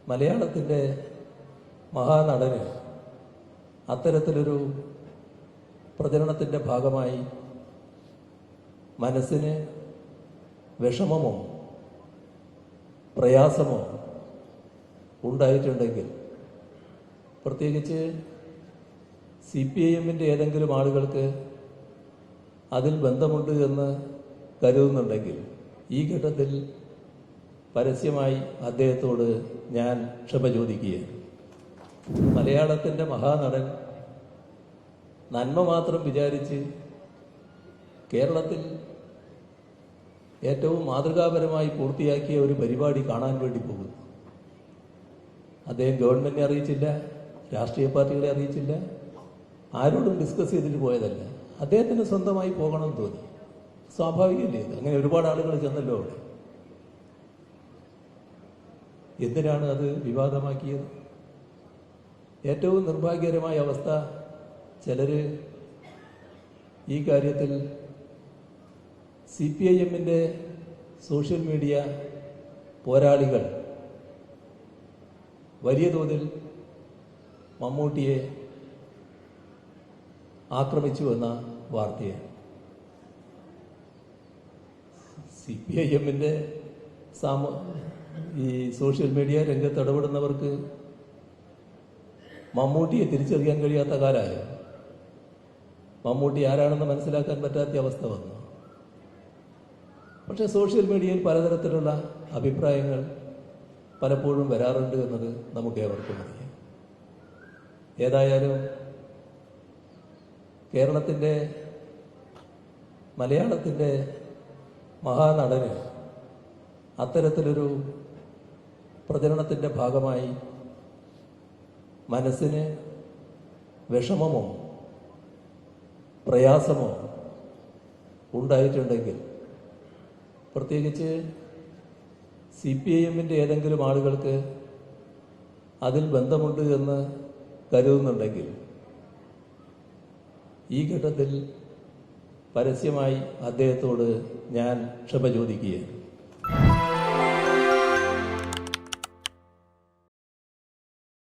മലയാളത്തിൻ്റെ മഹാനടന് അത്തരത്തിലൊരു പ്രചരണത്തിൻ്റെ ഭാഗമായി മനസ്സിന് വിഷമമോ പ്രയാസമോ ഉണ്ടായിട്ടുണ്ടെങ്കിൽ, പ്രത്യേകിച്ച് CPIM ഏതെങ്കിലും ആളുകൾക്ക് അതിൽ ബന്ധമുണ്ട് എന്ന് കരുതുന്നുണ്ടെങ്കിൽ, ഈ ഘട്ടത്തിൽ പരസ്യമായി അദ്ദേഹത്തോട് ഞാൻ ക്ഷമ ചോദിക്കുകയാണ്. മലയാളത്തിൻ്റെ മഹാനടൻ നന്മ മാത്രം വിചാരിച്ച് കേരളത്തിൽ ഏറ്റവും മാതൃകാപരമായി പൂർത്തിയാക്കിയ ഒരു പരിപാടി കാണാൻ വേണ്ടി പോകുന്നു. അദ്ദേഹം ഗവൺമെന്റിനെ അറിയിച്ചില്ല, രാഷ്ട്രീയ പാർട്ടികളെ അറിയിച്ചില്ല, ആരോടും ഡിസ്കസ് ചെയ്തിട്ട് പോയതല്ല. അദ്ദേഹത്തിന് സ്വന്തമായി പോകണം തോന്നി. സ്വാഭാവികമല്ലേ ഇത്? അങ്ങനെ ഒരുപാട് ആളുകൾ ചെന്നല്ലോ അവിടെ. എന്തിനാണ് അത് വിവാദമാക്കിയത്? ഏറ്റവും നിർഭാഗ്യകരമായ അവസ്ഥ, ചിലര് ഈ കാര്യത്തിൽ CPIM സോഷ്യൽ മീഡിയ പോരാളികൾ വലിയ തോതിൽ മമ്മൂട്ടിയെ ആക്രമിച്ചു എന്ന വാർത്തയാണ്. CPIM ഈ സോഷ്യൽ മീഡിയ രംഗത്ത് ഇടപെടുന്നവർക്ക് മമ്മൂട്ടിയെ തിരിച്ചറിയാൻ കഴിയാത്ത കാലമായോ? മമ്മൂട്ടി ആരാണെന്ന് മനസ്സിലാക്കാൻ പറ്റാത്ത അവസ്ഥ വന്നു. പക്ഷെ സോഷ്യൽ മീഡിയയിൽ പലതരത്തിലുള്ള അഭിപ്രായങ്ങൾ പലപ്പോഴും വരാറുണ്ട് എന്നത് നമുക്ക് ഏവർക്കും അറിയാം. ഏതായാലും മലയാളത്തിൻ്റെ മഹാനടന് അത്തരത്തിലൊരു പ്രചരണത്തിൻ്റെ ഭാഗമായി മനസ്സിന് വിഷമമോ പ്രയാസമോ ഉണ്ടായിട്ടുണ്ടെങ്കിൽ, പ്രത്യേകിച്ച് CPIM ഏതെങ്കിലും ആളുകൾക്ക് അതിൽ ബന്ധമുണ്ട് എന്ന് കരുതുന്നുണ്ടെങ്കിൽ, ഈ ഘട്ടത്തിൽ പരസ്യമായി അദ്ദേഹത്തോട് ഞാൻ ക്ഷമ ചോദിക്കുകയാണ്.